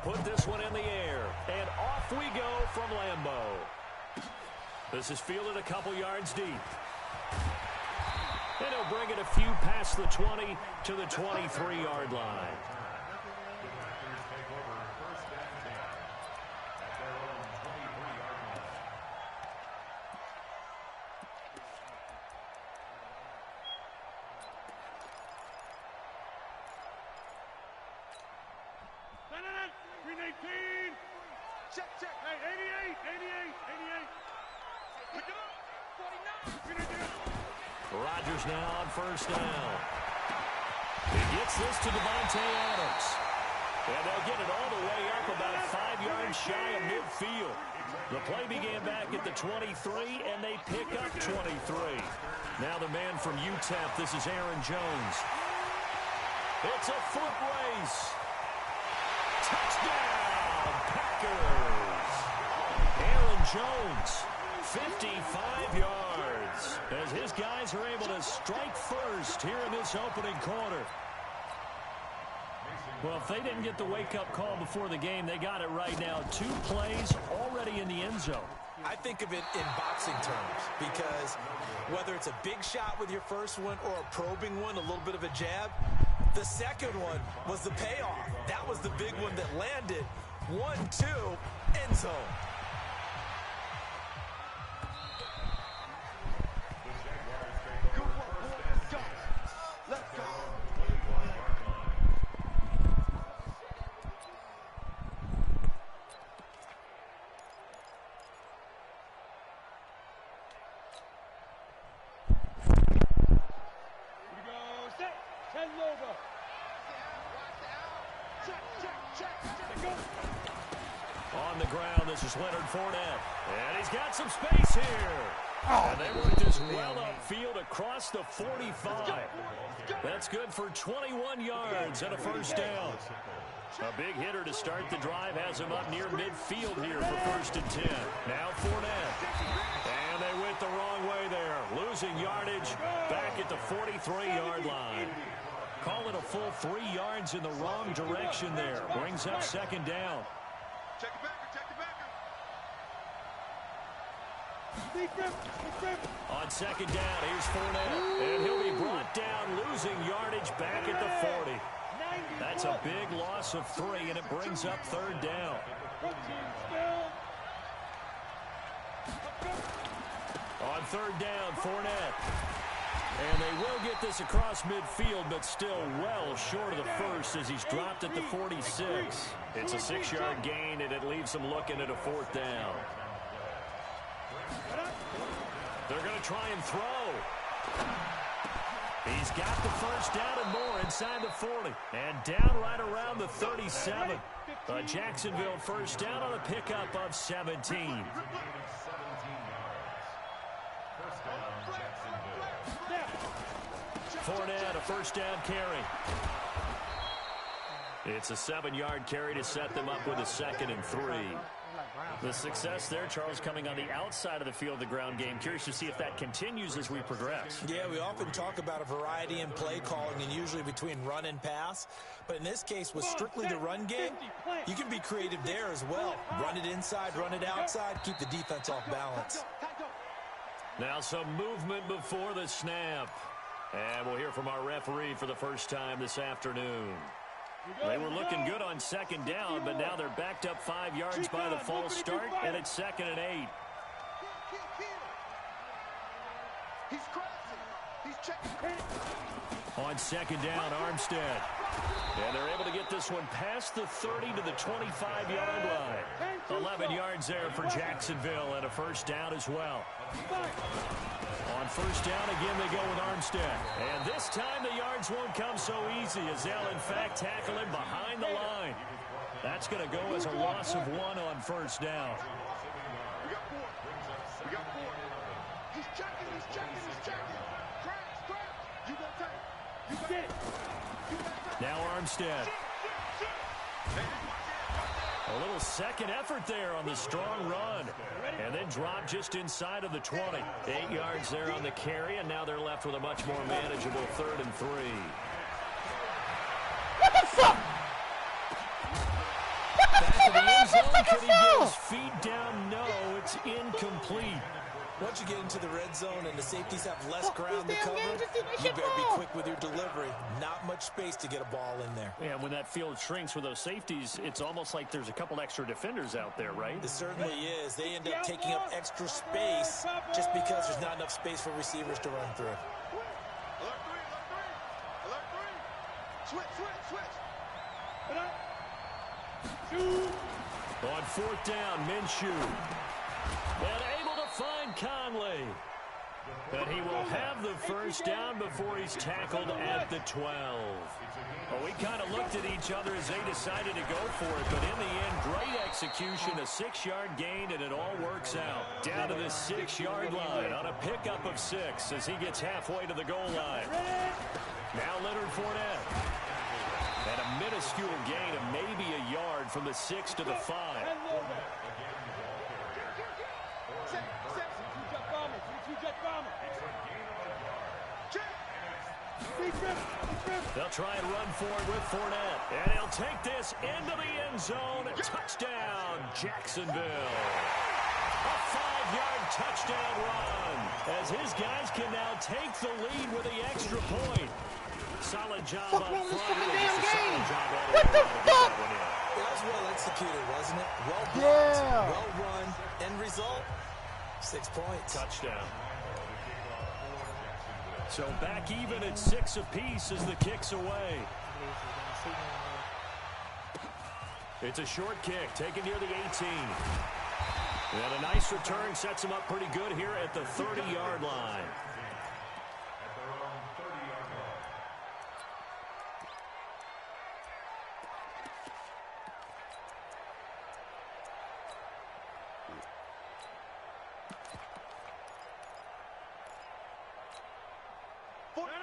put this one in the air. And off we go from Lambeau. This is fielded a couple yards deep. And he'll bring it a few past the 20 to the 23-yard line. Rodgers now on first down. He gets this to Devontae Adams. And they'll get it all the way up about 5 yards shy of midfield. The play began back at the 23, and they pick up 23. Now the man from UTEP, this is Aaron Jones. It's a foot race. Touchdown, Packers. Aaron Jones, 55 yards, as his guys are able to strike first here in this opening quarter. Well, if they didn't get the wake-up call before the game, they got it right now. 2 plays already in the end zone. I think of it in boxing terms, because whether it's a big shot with your first one or a probing one, a little bit of a jab, the second one was the payoff. That was the big one that landed. 1-2, end zone. On the ground, this is Leonard Fournette. And he's got some space here. And they work this well upfield across the 45. That's good for 21 yards and a first down. A big hitter to start the drive has him up near midfield here for 1st and 10. Now Fournette. And they went the wrong way there. Losing yardage back at the 43-yard line. Call it a full 3 yards in the wrong direction there. Brings up 2nd down. Check it back. On 2nd down, here's Fournette. And he'll be brought down, losing yardage back at the 40. That's a big loss of 3, and it brings up 3rd down. On 3rd down, Fournette. And they will get this across midfield, but still well short of the first as he's dropped at the 46. It's a 6-yard gain, and it leaves them looking at a 4th down. They're going to try and throw. He's got the first down and more inside the 40. And down right around the 37. A Jacksonville first down on a pickup of 17. Fournette, a first down carry. It's a 7-yard carry to set them up with a 2nd and 3. The success there, Charles, coming on the outside of the field of the ground game. Curious to see if that continues as we progress. Yeah, we often talk about a variety in play calling and usually between run and pass. But in this case, with strictly the run game, you can be creative there as well. Run it inside, run it outside, keep the defense off balance. Now some movement before the snap. And we'll hear from our referee for the first time this afternoon. They were looking good on 2nd down, but now they're backed up 5 yards by the false start, and it's 2nd and 8. He's crossing. He's checking. On 2nd down, Armstead. And they're able to get this one past the 30 to the 25-yard line. 11 yards there for Jacksonville, and a first down as well. On 1st down, again, they go with Armstead. And this time the yards won't come so easy as they'll, in fact, tackle him behind the line. That's going to go as a loss of 1 on 1st down. We got 4. He's checking. Crash. You got take. Now Armstead. A little second effort there on the strong run. And then drop just inside of the 20. 8 yards there on the carry, and now they're left with a much more manageable 3rd and 3. What the fuck? What Back to the end zone. Can he get his feet down? No, it's incomplete. Once you get into the red zone and the safeties have less ground to cover, you better be quick with your delivery. Not much space to get a ball in there. Yeah, when that field shrinks with those safeties, it's almost like there's a couple extra defenders out there, right? It certainly is. They end up taking up extra space just because there's not enough space for receivers to run through. Alert three, alert three. Alert three. Switch. On fourth down, Minshew. And able to find Conley. And he will have the first down before he's tackled at the 12. Well, we kind of looked at each other as they decided to go for it, but in the end, great execution, a 6-yard gain, and it all works out. Down to the 6-yard line on a pickup of 6 as he gets halfway to the goal line. Now Leonard Fournette. And a minuscule gain of maybe a yard from the 6 to the 5. They'll try and run for it with Fournette. And he'll take this into the end zone. Touchdown, Jacksonville. A 5-yard touchdown run as his guys can now take the lead with the extra point. Solid job up front. What the fuck? That was well executed, wasn't it? Well blocked, well run. End result, 6 points. Touchdown. So back even at 6 apiece as the kick's away. It's a short kick taken near the 18. And a nice return sets him up pretty good here at the 30-yard line.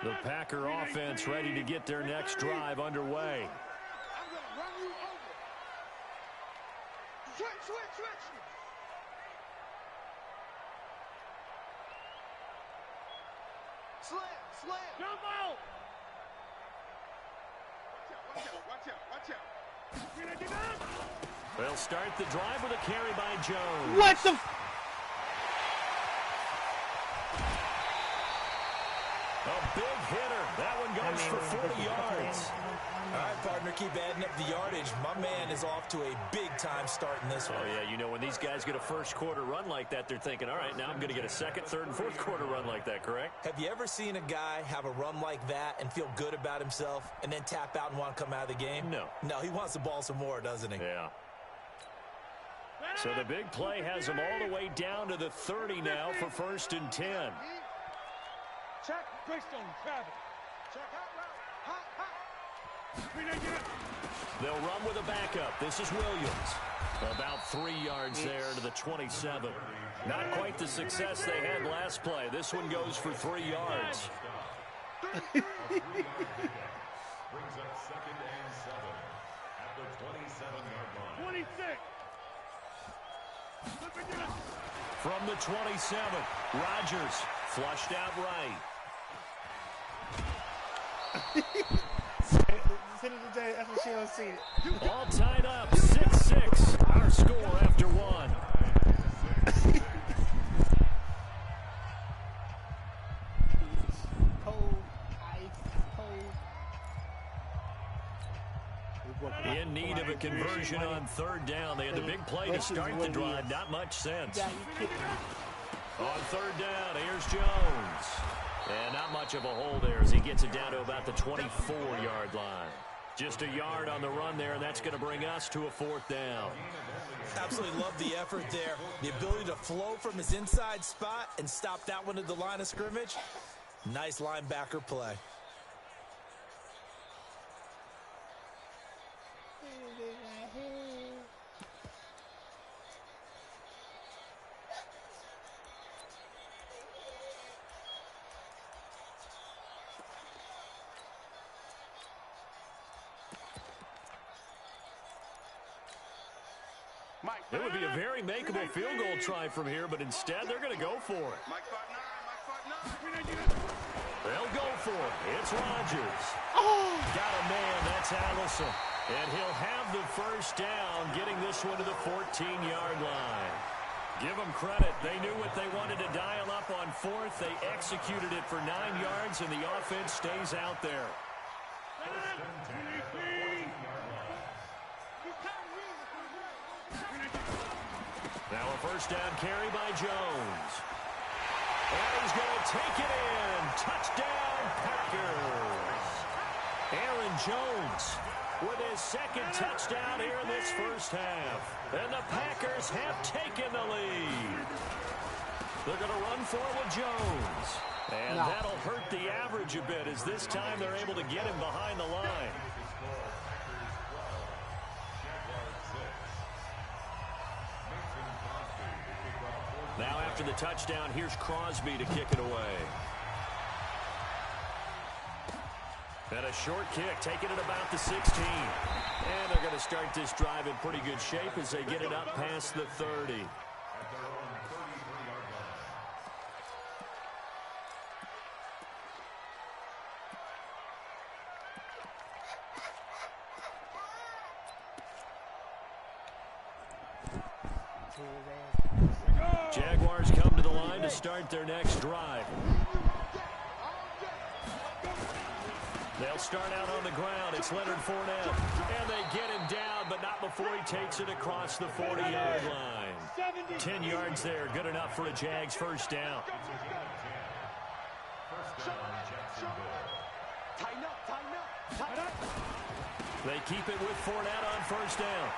The Packer offense ready to get their next drive underway. I'm going to run you over. Switch. Slam. Jump out. Watch out. They'll start the drive with a carry by Jones. What the? A big hitter. That one goes for 40 yards. All right, partner, keep adding up the yardage. My man is off to a big-time start in this one. Oh, yeah, you know, when these guys get a first-quarter run like that, they're thinking, all right, now I'm going to get a second, third, and fourth-quarter run like that, correct? Have you ever seen a guy have a run like that and feel good about himself and then tap out and want to come out of the game? No. No, he wants the ball some more, doesn't he? Yeah. So the big play has him all the way down to the 30 now for 1st and 10. Check based on traffic. Check out route. They'll run with a backup. This is Williams. About 3 yards there to the 27. Not quite the success they had last play. This one goes for 3 yards. Brings up 2nd and 7 at the 27-yard line. 26. From the 27, Rodgers flushed out right. That's what she don't see it. All tied up, 6-6. Our score after 1. Cold, ice, cold. In need of a conversion on 3rd down. They had the big play to start the drive. Not much sense. On 3rd down, here's Jones. And not much of a hole there as he gets it down to about the 24-yard line. Just a yard on the run there, and that's going to bring us to a 4th down. Absolutely love the effort there. The ability to flow from his inside spot and stop that one at the line of scrimmage. Nice linebacker play. It would be a very makeable field goal try from here, but instead they're going to go for it. They'll go for it. It's Rodgers. Got a man. That's Allison. And he'll have the first down, getting this one to the 14-yard line. Give them credit. They knew what they wanted to dial up on fourth. They executed it for 9 yards, and the offense stays out there. Now a first down carry by Jones. And he's going to take it in. Touchdown, Packers. Aaron Jones with his second touchdown here in this first half. And the Packers have taken the lead. They're going to run for it with Jones. And that'll hurt the average a bit as this time they're able to get him behind the line. Now after the touchdown, here's Crosby to kick it away. And a short kick, taking it about the 16. And they're going to start this drive in pretty good shape as they get it up past the 30. Jaguars come to the line to start their next drive. They'll start out on the ground. It's Leonard Fournette. And they get him down, but not before he takes it across the 40-yard line. 10 yards there. Good enough for a Jags first down. They keep it with Fournette on first down.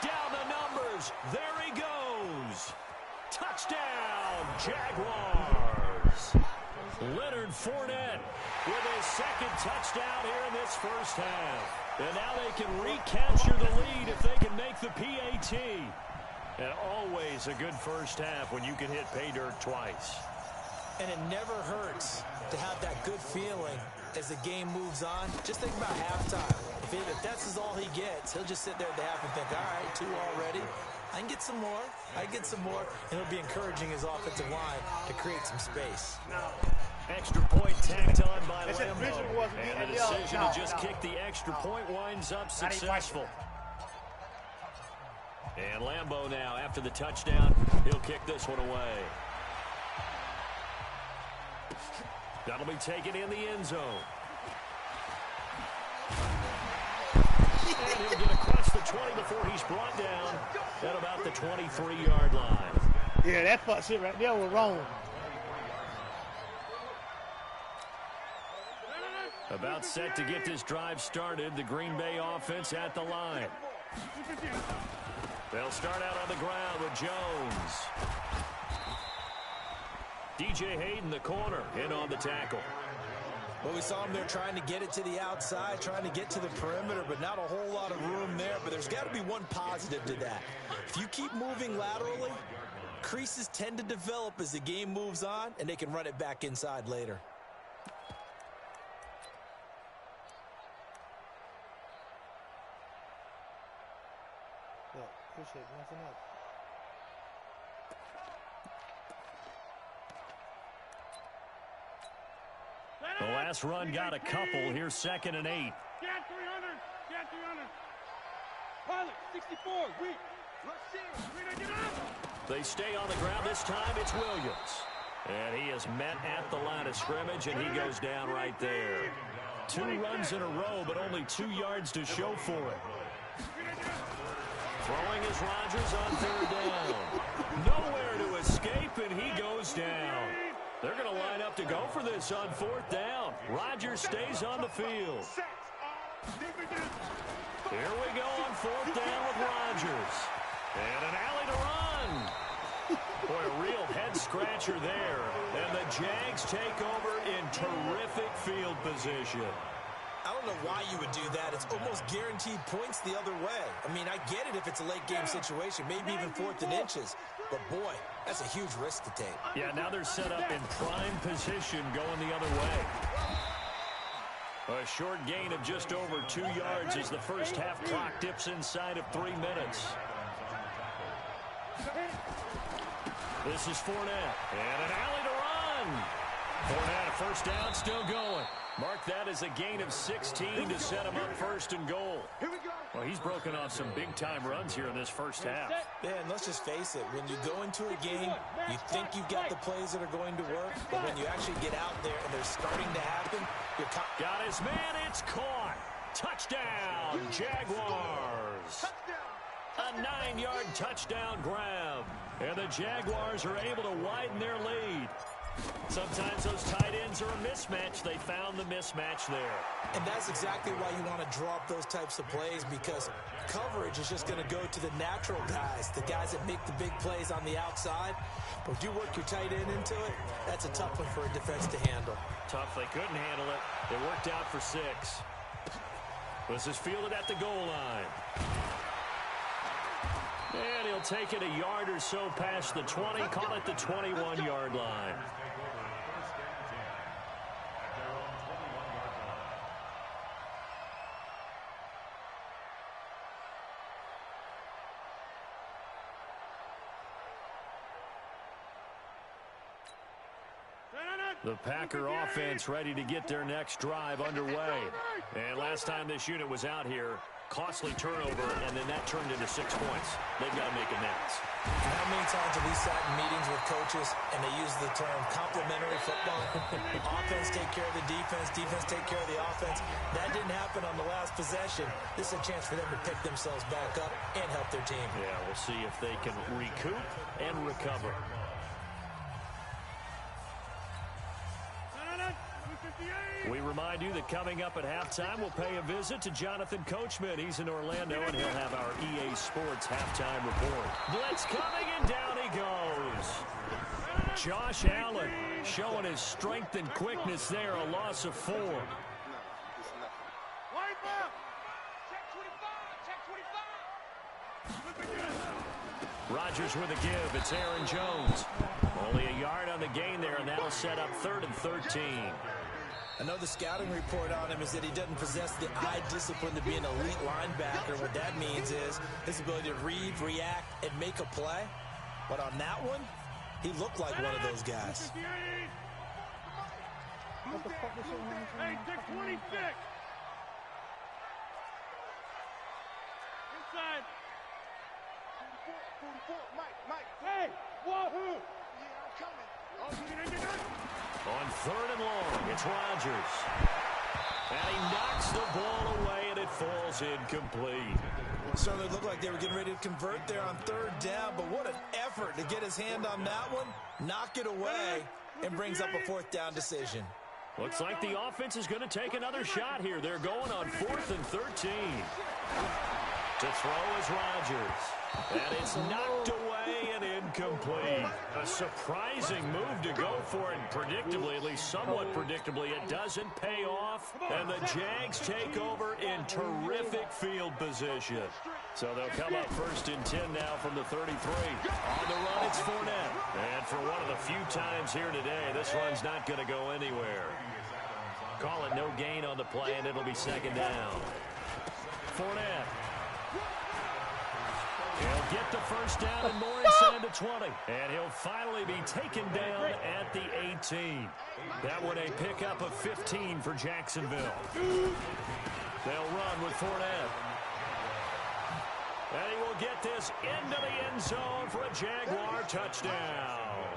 Down the numbers. There he goes. Touchdown, Jaguars. Leonard Fournette with his second touchdown here in this first half. And now they can recapture the lead if they can make the PAT. And always a good first half when you can hit pay dirt twice. And it never hurts to have that good feeling as the game moves on. Just think about halftime. If that's all he gets, he'll just sit there at the half and think, all right, 2 already. I can get some more. I can get some more. And it'll be encouraging his offensive line to create some space. Extra point tacked on by Lambo. And the decision to just kick the extra point winds up successful. And Lambo now, after the touchdown, he'll kick this one away. That'll be taken in the end zone. And he'll get across the 20 before he's brought down at about the 23-yard line. Yeah, that fuck shit right there was wrong. About set to get this drive started, the Green Bay offense at the line. They'll start out on the ground with Jones. DJ Hayden, the corner, in on the tackle. Well, we saw him there trying to get it to the outside, trying to get to the perimeter, but not a whole lot of room there. But there's got to be one positive to that. If you keep moving laterally, creases tend to develop as the game moves on, and they can run it back inside later. Look, appreciate nothing else. The last run got a couple. Here's 2nd and 8. Get 300. Get 300. Pilot, 64. Weak. They stay on the ground. This time it's Williams. And he is met at the line of scrimmage, and he goes down right there. 2 runs in a row, but only 2 yards to show for it. Throwing is Rodgers on 3rd down. Nowhere to escape, and he goes down. They're going to line up to go for this on 4th down. Rodgers stays on the field. Here we go on 4th down with Rodgers. And an alley to run. Boy, a real head-scratcher there. And the Jags take over in terrific field position. I don't know why you would do that. It's almost guaranteed points the other way. I mean, I get it if it's a late-game situation, maybe even 4th and inches. But, boy, that's a huge risk to take. Yeah, now they're set up in prime position going the other way. A short gain of just over 2 yards as the first half clock dips inside of 3 minutes. This is Fournette. And an alley to run. Fournette, a first down, still going. Mark that as a gain of 16 to set him up first and goal. Well, he's broken off some big-time runs here in this first half. Yeah, and let's just face it. When you go into a game, you think you've got the plays that are going to work, but when you actually get out there and they're starting to happen, you're got his man, it's caught. Touchdown, Jaguars. A 9-yard touchdown grab. And the Jaguars are able to widen their lead. Sometimes those tight ends are a mismatch. They found the mismatch there. And that's exactly why you want to draw up those types of plays, because coverage is just going to go to the natural guys, the guys that make the big plays on the outside. But if you work your tight end into it, that's a tough one for a defense to handle. Tough. They couldn't handle it. It worked out for 6. This is fielded at the goal line. And he'll take it a yard or so past the 20, call it the 21-yard line. The Packer offense ready to get their next drive underway. And last time this unit was out here, costly turnover, and then that turned into 6 points. They've got to make amends. How many times have we sat in meetings with coaches and they use the term complementary football? Offense take care of the defense, defense take care of the offense. That didn't happen on the last possession. This is a chance for them to pick themselves back up and help their team. Yeah, we'll see if they can recoup and recover. We remind you that coming up at halftime, we'll pay a visit to Jonathan Coachman. He's in Orlando, and he'll have our EA Sports halftime report. Blitz coming, and down he goes. Josh Allen showing his strength and quickness there, a loss of 4. Rodgers with a give. It's Aaron Jones. Only a yard on the gain there, and that'll set up 3rd and 13. I know the scouting report on him is that he doesn't possess the eye discipline to be an elite linebacker. What that means is his ability to read, react, and make a play. But on that one, he looked like one of those guys. What the fuck is going on? Hey, 626. Inside. 44, Mike. Hey, wahoo. Yeah, I'm coming. Oh, you didn't get done. On 3rd and long, it's Rodgers. And he knocks the ball away, and it falls incomplete. It certainly looked like they were getting ready to convert there on 3rd down, but what an effort to get his hand on that one, knock it away, and brings up a 4th down decision. Looks like the offense is going to take another shot here. They're going on 4th and 13. To throw is Rodgers. And it's knocked away and incomplete. A surprising move to go for it. Predictably, at least somewhat predictably, it doesn't pay off. And the Jags take over in terrific field position. So they'll come up 1st and 10 now from the 33. On the run, it's Fournette. And for one of the few times here today, this run's not going to go anywhere. Call it no gain on the play, and it'll be 2nd down. Fournette. He'll get the first down and more inside the 20. And he'll finally be taken down at the 18. That one a pickup of 15 for Jacksonville. They'll run with Fournette. And he will get this into the end zone for a Jaguar touchdown.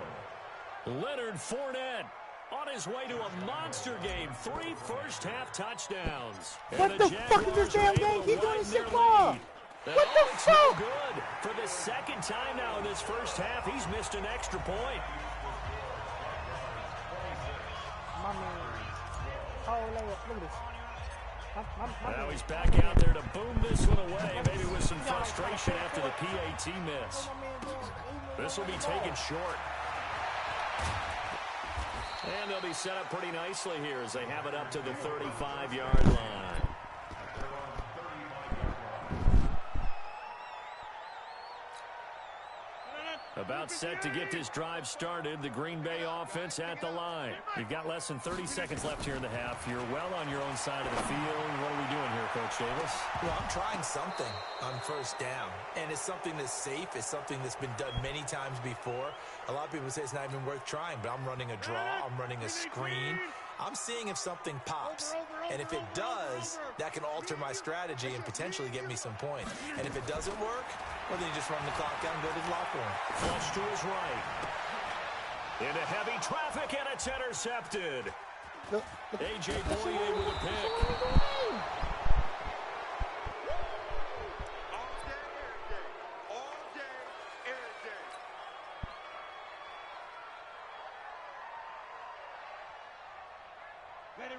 Leonard Fournette on his way to a monster game. 3 first-half touchdowns. What the fuck is this damn game? He's doing shit for. What the fuck? No good. For the 2nd time now in this first half, he's missed an extra point. My man. Oh, look at this. Now he's back out there to boom this one away, maybe with some frustration after the PAT miss. This will be taken short. And they'll be set up pretty nicely here as they have it up to the 35-yard line. About set to get this drive started. The Green Bay offense at the line. You've got less than 30 seconds left here in the half. You're well on your own side of the field. What are we doing here, Coach Davis? Well, I'm trying something on first down, and it's something that's safe. It's something that's been done many times before. A lot of people say it's not even worth trying, but I'm running a draw. I'm running a screen. I'm seeing if something pops, and if it does, that can alter my strategy and potentially get me some points. And if it doesn't work, well, then you just run the clock out and go to the locker room. Flush to his right. Into heavy traffic, and it's intercepted. A.J. Boye with a pick.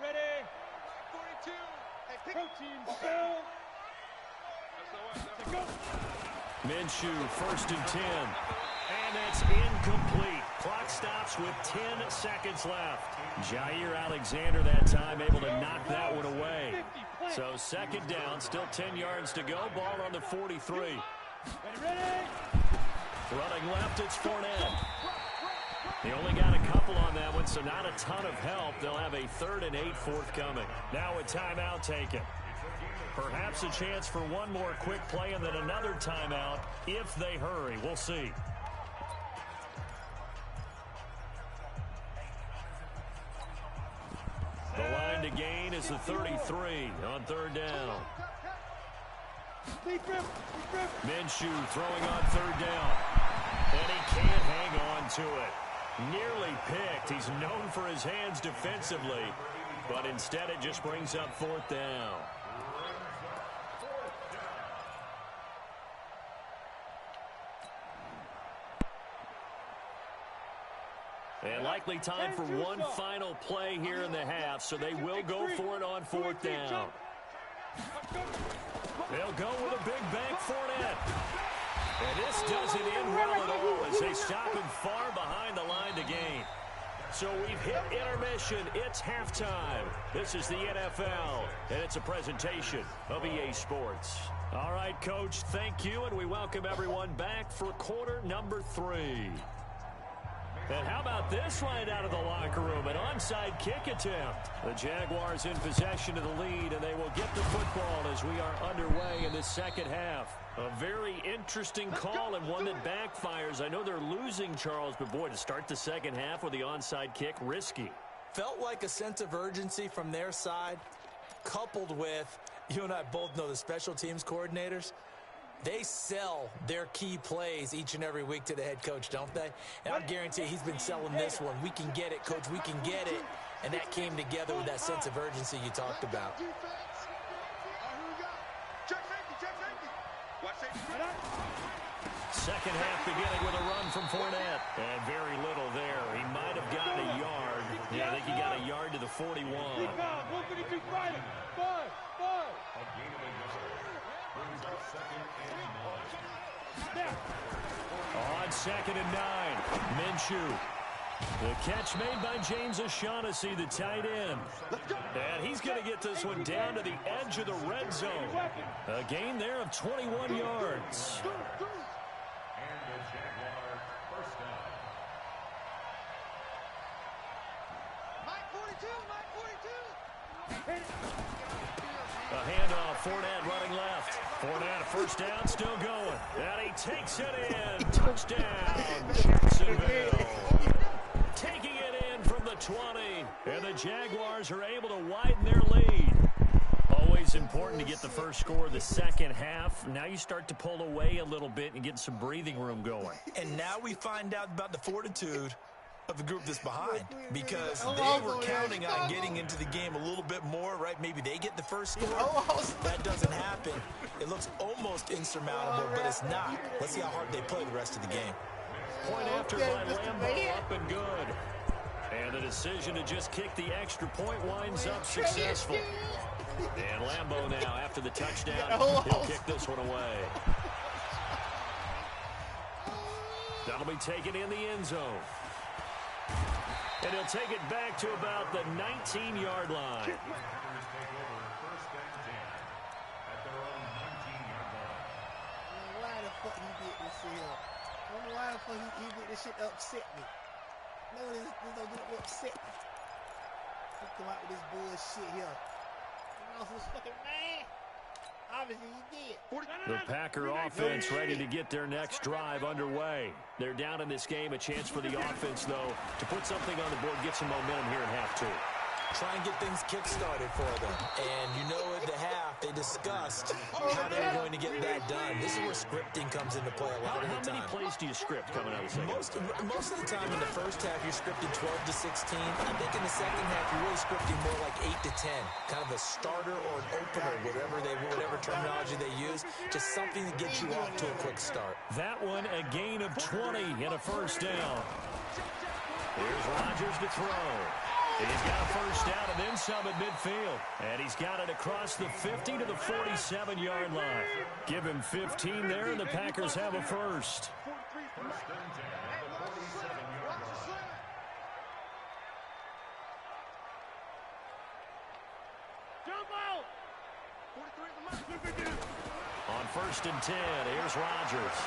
Ready. 42. Hey, protein. Go. Minshew, 1st and 10. And it's incomplete. Clock stops with 10 seconds left. Jair Alexander that time able to knock that one away. So 2nd down, still 10 yards to go. Ball on the 43. Ready. Running left, it's Fournette. They only got a couple on that one, so not a ton of help. They'll have a 3rd and 8 forthcoming. Now a timeout taken. Perhaps a chance for one more quick play and then another timeout if they hurry. We'll see. The line to gain is the 33 on 3rd down. Minshew throwing on 3rd down. And he can't hang on to it. Nearly picked. He's known for his hands defensively, but instead it just brings up 4th down. And likely time for one final play here in the half, so they will go for it on 4th down. They'll go with a big bank Fournette. And this doesn't end well at all as they stop him far behind the line to gain. So we've hit intermission. It's halftime. This is the NFL, and it's a presentation of EA Sports. All right, Coach, thank you, and we welcome everyone back for quarter number 3. And how about this right out of the locker room? An onside kick attempt. The Jaguars in possession of the lead, and they will get the football as we are underway in the second half. A very interesting call and one that backfires. I know they're losing, Charles, but boy, to start the second half with the onside kick, risky. Felt like a sense of urgency from their side, coupled with, you and I both know the special teams coordinators. They sell their key plays each and every week to the head coach, don't they? And I guarantee he's been selling this one. We can get it, coach. We can get it. And that came together with that sense of urgency you talked about. Second half beginning with a run from Fournette. And very little there. He might have gotten a yard. Yeah, I think he got a yard to the 41. 152 fighting. 5. On 2nd and 9, Minshew. The catch made by James O'Shaughnessy, the tight end. And he's going to get this one down to the edge of the red zone. A gain there of 21 yards. A handoff, Fournette running left. Fournette, a 1st down, still going. And he takes it in. Touchdown, Jacksonville. Taking it in from the 20. And the Jaguars are able to widen their lead. Always important to get the first score of the second half. Now you start to pull away a little bit and get some breathing room going. And now we find out about the fortitude of the group that's behind, because they were counting on getting into the game a little bit more, right? Maybe they get the first score. That doesn't happen. It looks almost insurmountable, but it's not. Let's see how hard they play the rest of the game. Point after by Lambeau, up and good. And the decision to just kick the extra point winds up successful. And Lambeau now, after the touchdown, he'll kick this one away. That'll be taken in the end zone. And he'll take it back to about the 19-yard line. Why the fuck you get this here? don't know why the fuck he did this shit to upset me. No, this don't do it to upset me. He come out with this bullshit here. You lost this fucking man. Obviously he did. The Packer offense ready to get their next drive underway. They're down in this game. A chance for the offense, though, to put something on the board, get some momentum here in half two. Try and get things kick-started for them. And you know at the half, they discussed how they were going to get that done. This is where scripting comes into play a lot of the time. How many plays do you script coming out of the second? Most of the time in the first half, you're scripting 12 to 16. I think in the second half, you're really scripting more like 8 to 10. Kind of a starter or an opener, whatever terminology they use. Just something to get you off to a quick start. That one, a gain of 20 and a first down. Here's Rodgers to throw. He's got a first down and then some at midfield. And he's got it across the 50 to the 47-yard line. Give him 15 there, and the Packers have a first. On first and 10, here's Rodgers.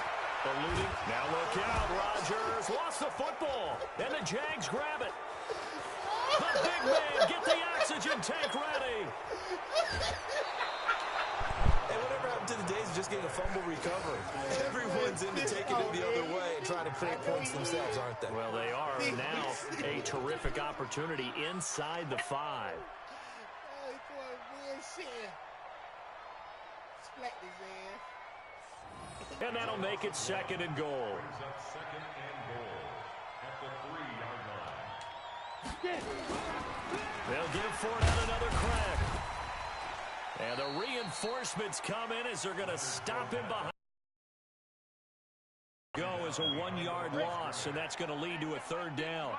Eluding. Now look out, Rodgers lost the football. And the Jags grab it. The big man, get the oxygen tank ready. Hey, whatever happened to the days of just getting a fumble recovery? Everyone's into taking it the other way and trying to create points themselves, aren't they? Well, they are now a terrific opportunity inside the 5. Oh, he throwing bullshit. Splat his ass. And that'll make it second and goal. Brings up second and goal at the 3-yard line. They'll give Fournette another crack. And the reinforcements come in as they're going to stop him behind. Go as a 1-yard loss, and that's going to lead to a third down.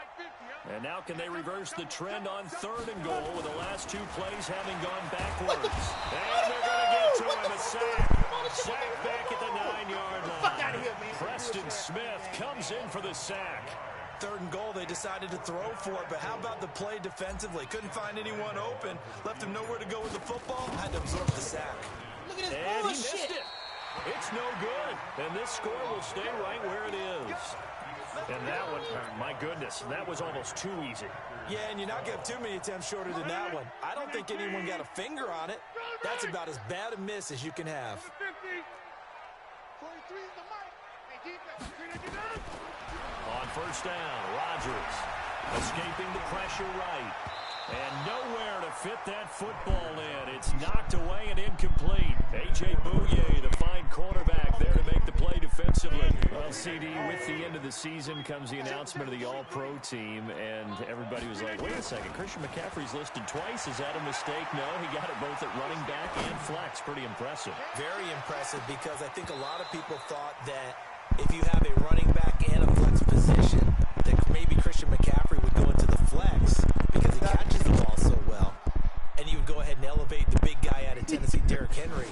And now can they reverse the trend on third and goal with the last 2 plays having gone backwards? And they're going to get to him, a sack. Sack back at the 9-yard line. Fuck out of here, man. Preston Smith comes in for the sack. Third and goal, they decided to throw for it, but how about the play defensively? Couldn't find anyone open, left him nowhere to go with the football, had to absorb the sack. Look at this And he bullshit. missed it. It's no good. And this score will stay right where it is. And that one, my goodness, that was almost too easy. Yeah, and you're not going to have too many attempts shorter than that one. I don't think anyone got a finger on it. That's about as bad a miss as you can have. 43 is the mic. Hey, defense. On first down, Rodgers escaping the pressure right. And nowhere to fit that football in. It's knocked away and incomplete. A.J. Bouye, the fine quarterback there to make the play defensively. Well, CD, with the end of the season comes the announcement of the All-Pro team, and everybody was like, wait a second, Christian McCaffrey's listed twice. Is that a mistake? No, he got it both at running back and flex. Pretty impressive. Very impressive, because I think a lot of people thought that if you have a running back and a flex position, that maybe Christian McCaffrey would go into the flex because he catches the ball so well. And you would go ahead and elevate the big guy out of Tennessee, Derrick Henry,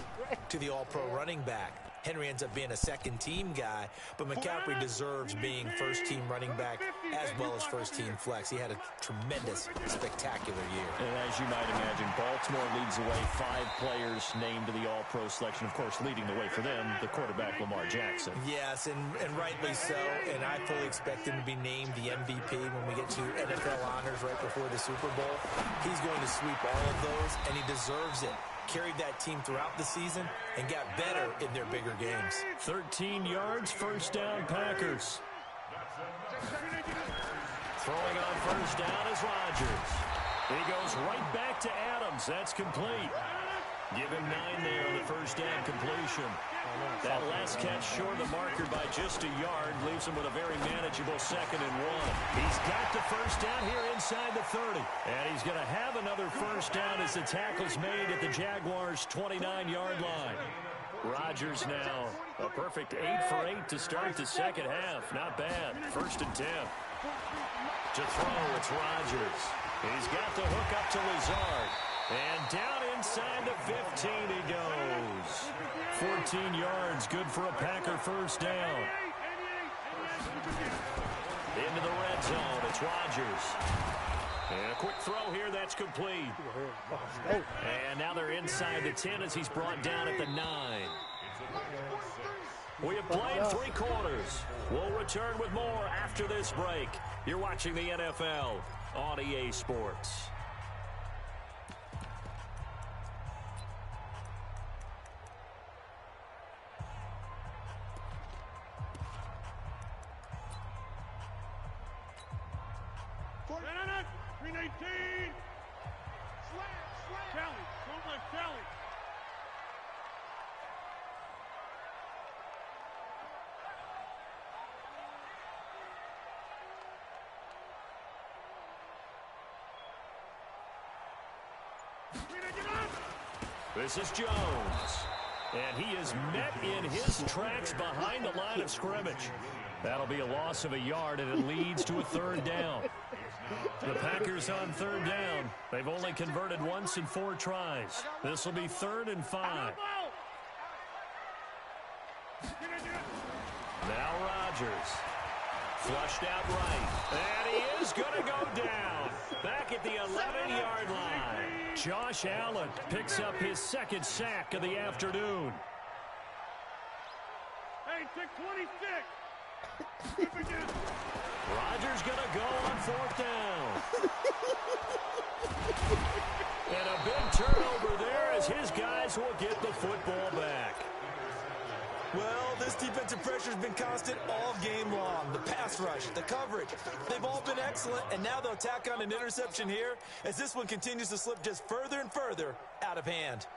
to the all-pro running back. Henry ends up being a second-team guy, but McCaffrey deserves being first-team running back as well as first-team flex. He had a tremendous, spectacular year. And as you might imagine, Baltimore leads the way. 5 players named to the All-Pro selection. Of course, leading the way for them, the quarterback Lamar Jackson. Yes, and rightly so. And I fully expect him to be named the MVP when we get to NFL honors right before the Super Bowl. He's going to sweep all of those, and he deserves it. Carried that team throughout the season and got better in their bigger games. 13 yards, first down, Packers. Throwing on first down is Rodgers. He goes right back to Adams. That's complete. Give him 9 there on the first down completion. That last catch short of the marker by just a yard leaves him with a very manageable 2nd and 1. He's got the first down here inside the 30. And he's going to have another first down as the tackle's made at the Jaguars' 29-yard line. Rodgers now a perfect 8 for 8 to start the second half. Not bad. 1st and 10. To throw, it's Rodgers. He's got the hook up to Lazard. And down inside the 15 he goes. 14 yards, good for a Packer first down. Into the red zone, it's Rodgers. And a quick throw here, that's complete. And now they're inside the 10 as he's brought down at the 9. We have played 3 quarters. We'll return with more after this break. You're watching the NFL on EA Sports. Green 18. Kelly, don't let Kelly. This is Jones. And he is met in his tracks behind the line of scrimmage. That'll be a loss of a yard, and it leads to a 3rd down. The Packers on 3rd down. They've only converted once in 4 tries. This will be 3rd and 5. Now Rodgers. Flushed out right. And he is going to go down. Back at the 11-yard line. Josh Allen picks up his 2nd sack of the afternoon. Hey, take 26. Rodgers going to go on 4th down. And a big turnover there as his guys will get the football back. Well, this defensive pressure has been constant all game long. The pass rush, the coverage, they've all been excellent, and now they'll tack on an interception here as this one continues to slip just further and further out of hand.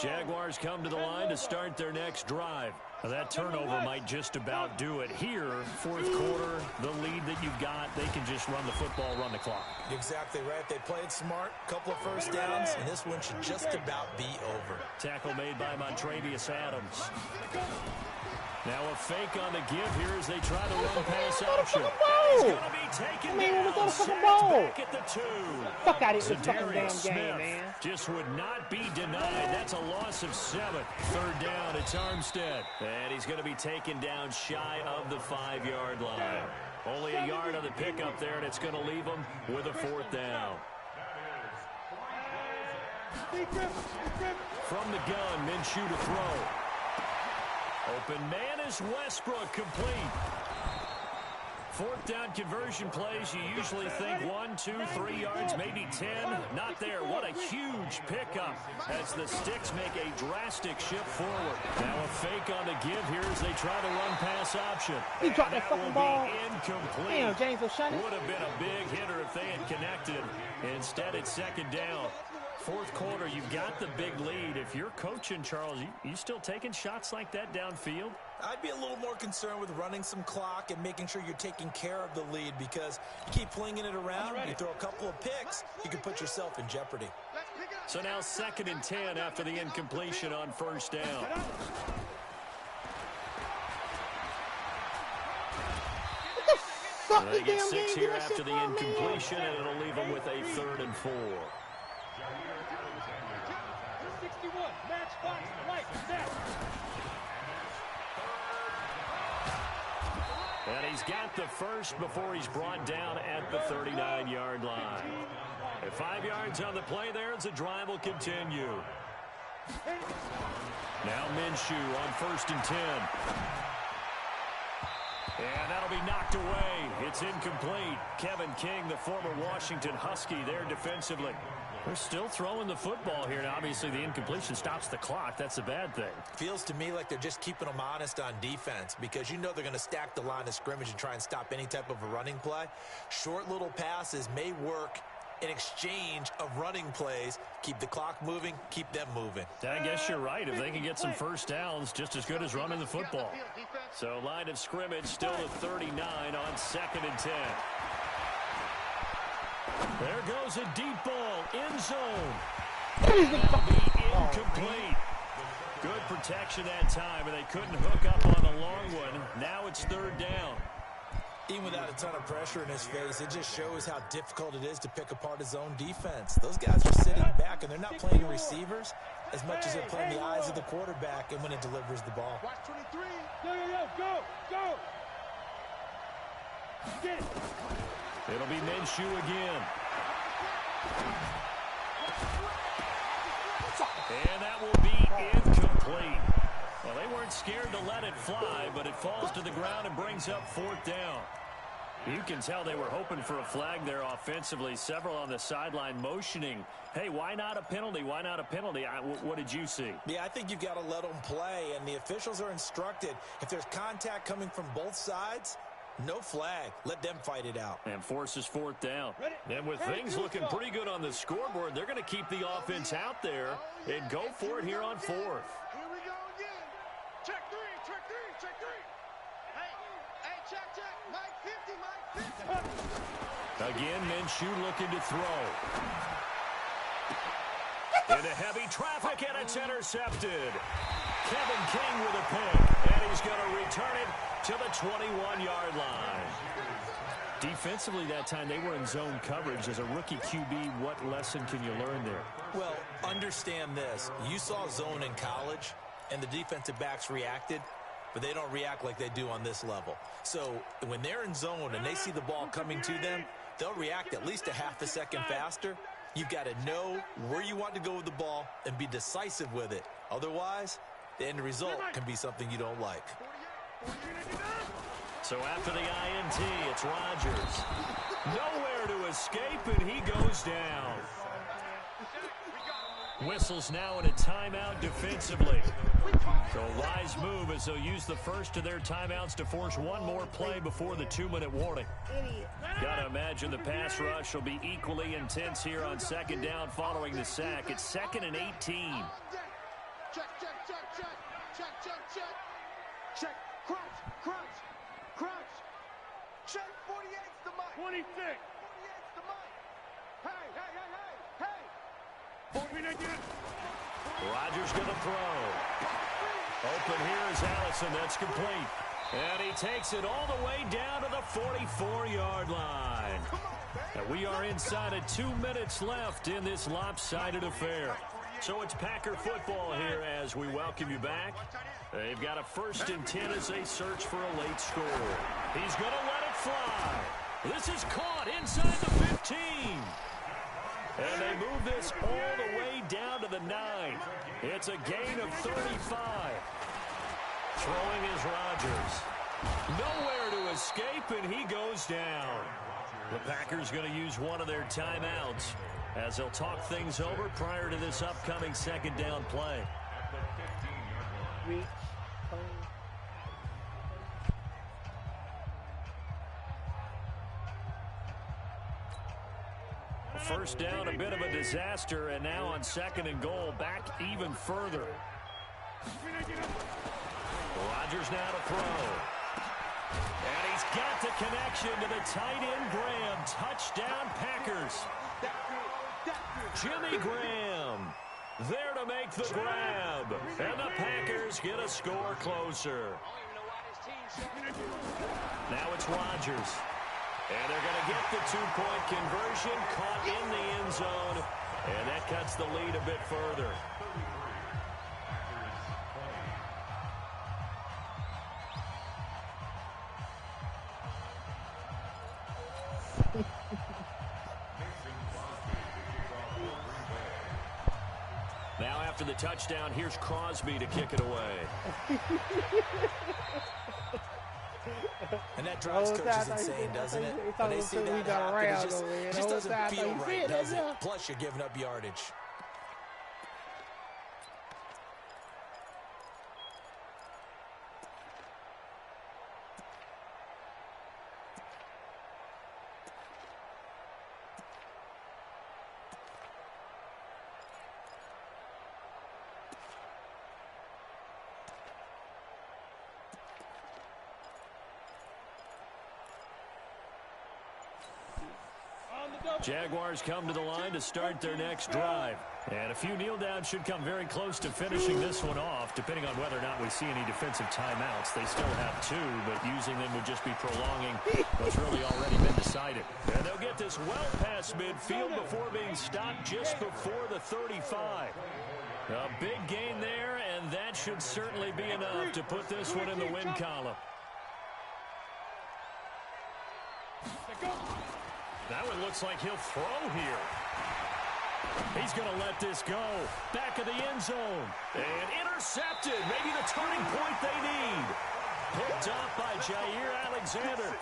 Jaguars come to the line to start their next drive. Now that turnover might just about do it here. 4th quarter, the lead that you've got, they can just run the football, run the clock. Exactly right. They played smart, couple of 1st downs, and this one should just about be over. Tackle made by Montravius Adams. Now a fake on the give here as they try to run pass option. He's going to be taken down. Sacked back at the 2. Fuck out of this fucking damn Smith game, man. just would not be denied. That's a loss of 7. 3rd down, it's Armstead. And he's going to be taken down shy of the 5-yard line. Only a yard on the pickup there, and it's going to leave him with a 4th down. From the gun, Minshew to throw. Open man is Westbrook, complete. 4th down conversion plays, you usually think 1, 2, 3 yards, maybe 10. Not there. What a huge pickup as the Sticks make a drastic shift forward. Now a fake on the give here as they try to run pass option. He dropped that fucking ball. Incomplete. Damn, James O'Shea. Would have been a big hitter if they had connected. Instead, it's 2nd down. 4th quarter, you've got the big lead. If you're coaching, Charles, you still taking shots like that downfield? I'd be a little more concerned with running some clock and making sure you're taking care of the lead, because you keep flinging it around, you throw a couple of picks, you can put yourself in jeopardy. So now 2nd and 10 after the incompletion on 1st down. They get 6 here after the incompletion, and it'll leave them with a 3rd and 4. 61, match box, right, set. And he's got the first before he's brought down at the 39-yard line. At 5 yards on the play there, as the drive will continue. Now Minshew on 1st and 10. And that'll be knocked away. It's incomplete. Kevin King, the former Washington Husky, there defensively. They're still throwing the football here. Now, obviously, the incompletion stops the clock. That's a bad thing. Feels to me like they're just keeping them honest on defense, because you know they're going to stack the line of scrimmage and try and stop any type of a running play. Short little passes may work in exchange of running plays. Keep the clock moving, keep them moving. I guess you're right. If they can get some 1st downs, just as good as running the football. So line of scrimmage still at 39 on 2nd and 10. There goes a deep ball, end zone. That'll be incomplete. Good protection that time, and they couldn't hook up on the long one. Now it's 3rd down. Even without a ton of pressure in his face, it just shows how difficult it is to pick apart his own defense. Those guys are sitting back, and they're not playing receivers. as much as they're playing the eyes of the quarterback and when it delivers the ball. Watch 23. Go. Get it. It'll be Minshew again. And that will be incomplete. Well, they weren't scared to let it fly, but it falls to the ground and brings up 4th down. You can tell they were hoping for a flag there offensively. Several on the sideline motioning, hey, why not a penalty? Why not a penalty? What did you see? Yeah, I think you've got to let them play, and the officials are instructed. If there's contact coming from both sides, no flag. Let them fight it out. And forces 4th down. And with things looking pretty good on the scoreboard, they're going to keep the offense out there and go for it here on 4th. Here we go again. Check three. Hey, check. Mike 50. Again, Minshew looking to throw. Into heavy traffic, and it's intercepted. Kevin King with a pick, and he's going to return it to the 21-yard line. Defensively that time, they were in zone coverage. As a rookie QB, what lesson can you learn there? Well, understand this. You saw zone in college, and the defensive backs reacted, but they don't react like they do on this level. So when they're in zone and they see the ball coming to them, they'll react at least a half a second faster. You've got to know where you want to go with the ball and be decisive with it. Otherwise, the end result can be something you don't like. So after the INT, it's Rodgers. Nowhere to escape, and he goes down. Whistles now in a timeout defensively. So a wise move as they'll use the first of their timeouts to force one more play before the 2-minute warning. Gotta imagine the pass rush will be equally intense here on 2nd down following the sack. It's 2nd and 18. Check. Crunch. Check 48's the mic. 26. 48's the mic. Hey. Rodgers gonna throw. Open here is Allison. That's complete. And he takes it all the way down to the 44-yard line. And we are inside of 2 minutes left in this lopsided affair. So it's Packer football here as we welcome you back. They've got a 1st and 10 as they search for a late score. He's going to let it fly. This is caught inside the 15. And they move this all the way down to the 9. It's a gain of 35. Throwing is Rodgers. Nowhere to escape, and he goes down. The Packers going to use one of their timeouts as they'll talk things over prior to this upcoming 2nd down play. First down, a bit of a disaster, and now on 2nd and goal, back even further. Rodgers now to throw. And he's got the connection to the tight end, Graham. Touchdown, Packers. Jimmy Graham there to make the grab. And the Packers get a score closer. Now it's Rodgers. And they're going to get the 2-point conversion, caught in the end zone. And that cuts the lead a bit further. Now after the touchdown, here's Crosby to kick it away. And that drives coaches insane, doesn't it? When they see that happen, it just doesn't feel right, does it? Plus, you're giving up yardage. Jaguars come to the line to start their next drive. And a few kneel downs should come very close to finishing this one off, depending on whether or not we see any defensive timeouts. They still have 2, but using them would just be prolonging what's really already been decided. And they'll get this well past midfield before being stopped just before the 35. A big gain there, and that should certainly be enough to put this one in the win column. That one looks like he'll throw here. He's going to let this go. Back of the end zone. And intercepted. Maybe the turning point they need. Picked up by Jair Alexander.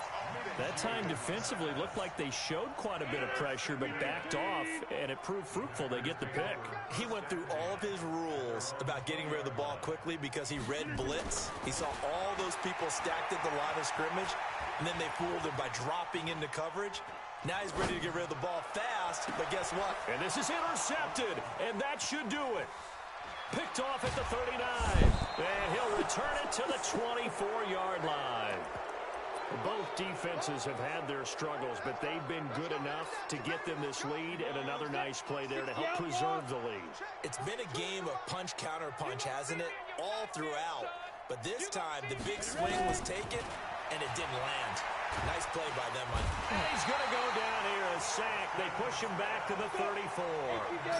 That time defensively looked like they showed quite a bit of pressure but backed off, and it proved fruitful. They get the pick. He went through all of his rules about getting rid of the ball quickly because he read blitz. He saw all those people stacked at the line of scrimmage, and then they fooled him by dropping into coverage. Now he's ready to get rid of the ball fast, but guess what? And this is intercepted, and that should do it. Picked off at the 39, and he'll return it to the 24-yard line. Both defenses have had their struggles, but they've been good enough to get them this lead, and another nice play there to help preserve the lead. It's been a game of punch, counter punch, hasn't it? All throughout. But this time, the big swing was taken, and it didn't land. Nice play by them, Mike. And he's going to go down here, a sack. They push him back to the 34.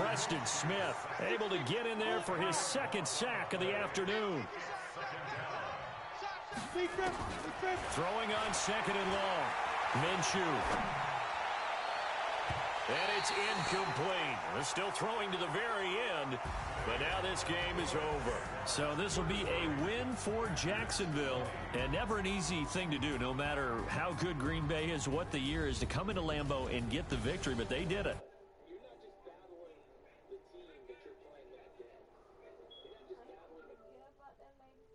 Preston Smith able to get in there for his second sack of the afternoon. Throwing on second and long. Minshew. And it's incomplete. They're still throwing to the very end, but now this game is over. So this will be a win for Jacksonville, and never an easy thing to do, no matter how good Green Bay is, what the year is, to come into Lambeau and get the victory, but they did it.